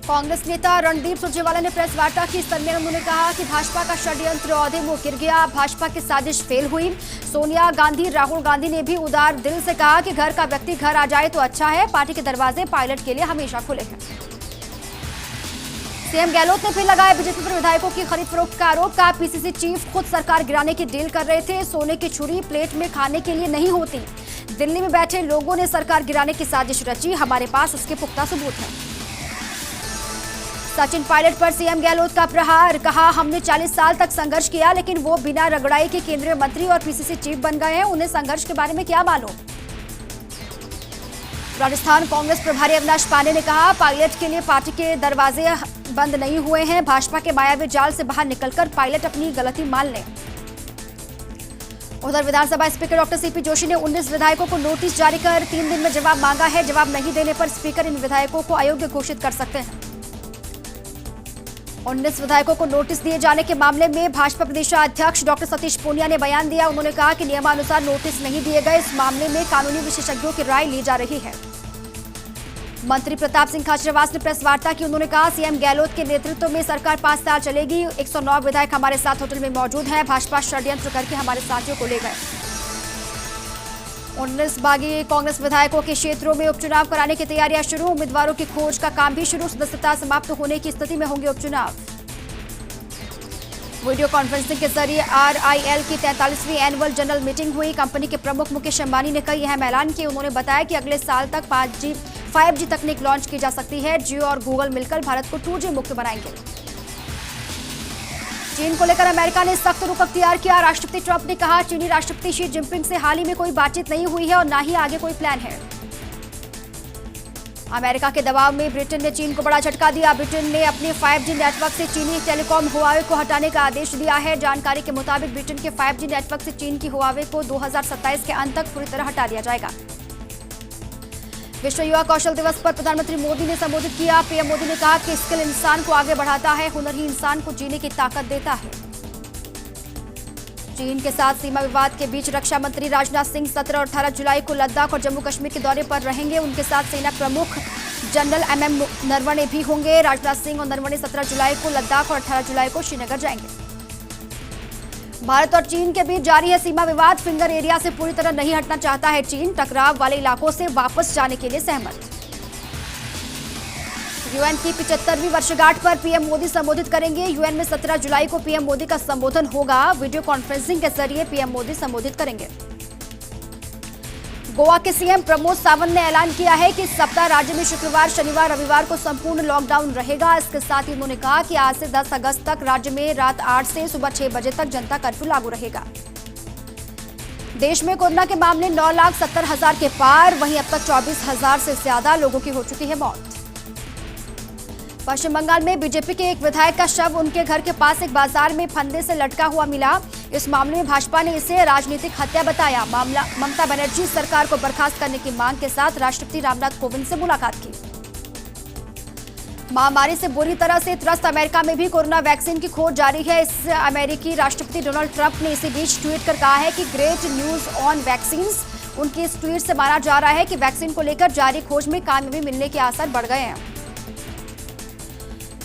कांग्रेस नेता रणदीप सुरजेवाला ने प्रेस वार्ता की। इस दरमियान उन्होंने कहा कि भाजपा का षड्यंत्र औधे मुंह गिर गया, भाजपा की साजिश फेल हुई। सोनिया गांधी, राहुल गांधी ने भी उदार दिल से कहा कि घर का व्यक्ति घर आ जाए तो अच्छा है, पार्टी के दरवाजे पायलट के लिए हमेशा खुले हैं। सीएम गहलोत ने फिर लगाया बीजेपी पर विधायकों की खरीद फरोख्त का आरोप। कहा पीसीसी चीफ खुद सरकार गिराने की डील कर रहे थे, सोने की छुरी प्लेट में खाने के लिए नहीं होती। दिल्ली में बैठे लोगों ने सरकार गिराने की साजिश रची, हमारे पास उसके पुख्ता सबूत हैं। सचिन पायलट पर सीएम गहलोत का प्रहार। कहा हमने 40 साल तक संघर्ष किया, लेकिन वो बिना रगड़ाई के केंद्रीय मंत्री और पीसीसी चीफ बन गए हैं, उन्हें संघर्ष के बारे में क्या मालूम। राजस्थान कांग्रेस प्रभारी अविनाश पांडे ने कहा पायलट के लिए पार्टी के दरवाजे बंद नहीं हुए हैं, भाजपा के मायावी जाल से बाहर निकलकर पायलट अपनी गलती मान लें। उधर विधानसभा स्पीकर डॉक्टर सीपी जोशी ने 19 विधायकों को नोटिस जारी कर 3 दिन में जवाब मांगा है। जवाब नहीं देने पर स्पीकर इन विधायकों को अयोग्य घोषित कर सकते हैं। 19 विधायकों को नोटिस दिए जाने के मामले में भाजपा प्रदेशाध्यक्ष डॉक्टर सतीश पूनिया ने बयान दिया। उन्होंने कहा कि नियमानुसार नोटिस नहीं दिए गए, इस मामले में कानूनी विशेषज्ञों की राय ली जा रही है। मंत्री प्रताप सिंह खाचरियावास ने प्रेस वार्ता की। उन्होंने कहा सीएम गहलोत के नेतृत्व में सरकार 5 साल चलेगी। 109 विधायक हमारे साथ होटल में मौजूद हैं, भाजपा षड्यंत्र करके हमारे साथियों को ले गए। 19 बागी कांग्रेस विधायकों के क्षेत्रों में उपचुनाव कराने की तैयारियां शुरू, उम्मीदवारों की खोज का काम भी शुरू। सदस्यता समाप्त होने की स्थिति में होंगे उपचुनाव। वीडियो कॉन्फ्रेंसिंग के जरिए आरआईएल की 43वीं एनुअल जनरल मीटिंग हुई। कंपनी के प्रमुख मुकेश अंबानी ने कई अहम ऐलान किए। उन्होंने बताया कि अगले साल तक 5G तकनीक लॉन्च की जा सकती है। जियो और गूगल मिलकर भारत को 2G मुक्त बनाएंगे। चीन को लेकर अमेरिका ने सख्त रुख अख्तियार किया। राष्ट्रपति ट्रंप ने कहा चीनी राष्ट्रपति शी जिनपिंग से हाल ही में कोई बातचीत नहीं हुई है और ना ही आगे कोई प्लान है। अमेरिका के दबाव में ब्रिटेन ने चीन को बड़ा झटका दिया। ब्रिटेन ने अपने 5G नेटवर्क से चीनी टेलीकॉम हुआवे को हटाने का आदेश दिया है। जानकारी के मुताबिक ब्रिटेन के 5G नेटवर्क से चीन की हुआवे को 2027 के अंत तक पूरी तरह हटा दिया जाएगा। विश्व युवा कौशल दिवस पर प्रधानमंत्री मोदी ने संबोधित किया। पीएम मोदी ने कहा कि स्किल इंसान को आगे बढ़ाता है, हुनर ही इंसान को जीने की ताकत देता है। चीन के साथ सीमा विवाद के बीच रक्षा मंत्री राजनाथ सिंह 17 और 18 जुलाई को लद्दाख और जम्मू कश्मीर के दौरे पर रहेंगे। उनके साथ सेना प्रमुख जनरल MM नरवणे भी होंगे। राजनाथ सिंह और नरवणे 17 जुलाई को लद्दाख और 18 जुलाई को श्रीनगर जाएंगे। भारत और चीन के बीच जारी है सीमा विवाद। फिंगर एरिया से पूरी तरह नहीं हटना चाहता है चीन, टकराव वाले इलाकों से वापस जाने के लिए सहमत। यूएन की 75वीं वर्षगांठ पर पीएम मोदी संबोधित करेंगे। यूएन में 17 जुलाई को पीएम मोदी का संबोधन होगा। वीडियो कॉन्फ्रेंसिंग के जरिए पीएम मोदी संबोधित करेंगे। गोवा के सीएम प्रमोद सावंत ने ऐलान किया है कि इस सप्ताह राज्य में शुक्रवार, शनिवार, रविवार को संपूर्ण लॉकडाउन रहेगा। इसके साथ ही उन्होंने कहा कि आज से 10 अगस्त तक राज्य में रात 8 से सुबह 6 बजे तक जनता कर्फ्यू लागू रहेगा। देश में कोरोना के मामले 9,70,000 के पार, वहीं अब तक 24,000 से ज्यादा लोगों की हो चुकी है मौत। पश्चिम बंगाल में बीजेपी के एक विधायक का शव उनके घर के पास एक बाजार में फंदे से लटका हुआ मिला। इस मामले में भाजपा ने इसे राजनीतिक हत्या बताया। मामला ममता बनर्जी सरकार को बर्खास्त करने की मांग के साथ राष्ट्रपति रामनाथ कोविंद से मुलाकात की। महामारी से बुरी तरह से त्रस्त अमेरिका में भी कोरोना वैक्सीन की खोज जारी है। इस अमेरिकी राष्ट्रपति डोनाल्ड ट्रंप ने इसी बीच ट्वीट कर कहा है कि ग्रेट न्यूज ऑन वैक्सीन्स। उनके इस ट्वीट से माना जा रहा है कि वैक्सीन को लेकर जारी खोज में कामयाबी मिलने के आसार बढ़ गए हैं।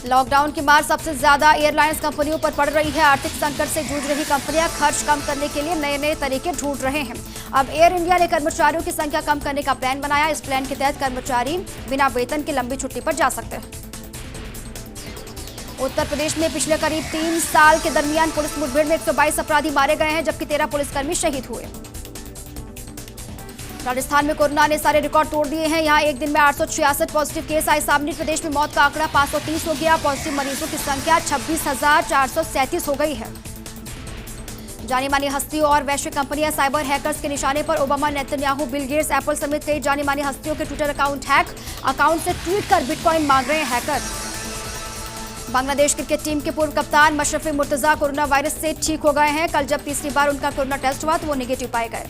लॉकडाउन की मार सबसे ज्यादा एयरलाइंस कंपनियों पर पड़ रही है। आर्थिक संकट से जूझ रही कंपनियां खर्च कम करने के लिए नए तरीके ढूंढ रहे हैं। अब एयर इंडिया ने कर्मचारियों की संख्या कम करने का प्लान बनाया। इस प्लान के तहत कर्मचारी बिना वेतन के लंबी छुट्टी पर जा सकते हैं। उत्तर प्रदेश में पिछले करीब 3 साल के दरमियान पुलिस मुठभेड़ में 122 अपराधी मारे गए हैं, जबकि 13 पुलिसकर्मी शहीद हुए। राजस्थान में कोरोना ने सारे रिकॉर्ड तोड़ दिए हैं। यहां एक दिन में 866 पॉजिटिव केस आए सामने। प्रदेश में मौत का आंकड़ा 530 हो गया। पॉजिटिव मरीजों की संख्या 26,437 हो गई है। जानी मानी हस्तियों और वैश्विक कंपनियां साइबर हैकर्स के निशाने पर। Obama, Netanyahu, Bill Gates, Apple समेत कई जानी मानी हस्तियों के ट्विटर अकाउंट हैक। अकाउंट से ट्वीट कर बिटकॉइन मांग रहे हैं हैकर। बांग्लादेश क्रिकेट टीम के पूर्व कप्तान मशरफी मुर्तजा कोरोना वायरस से ठीक हो गए हैं। कल जब तीसरी बार उनका कोरोना टेस्ट हुआ तो वो नेगेटिव पाए गए।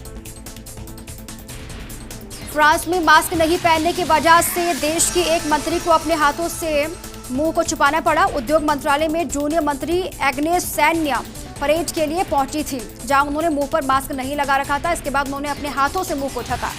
फ्रांस में मास्क नहीं पहनने की वजह से देश की एक मंत्री को अपने हाथों से मुंह को छुपाना पड़ा। उद्योग मंत्रालय में जूनियर मंत्री एग्नेस सैन्या परेड के लिए पहुंची थी, जहां उन्होंने मुंह पर मास्क नहीं लगा रखा था। इसके बाद उन्होंने अपने हाथों से मुंह को ढका।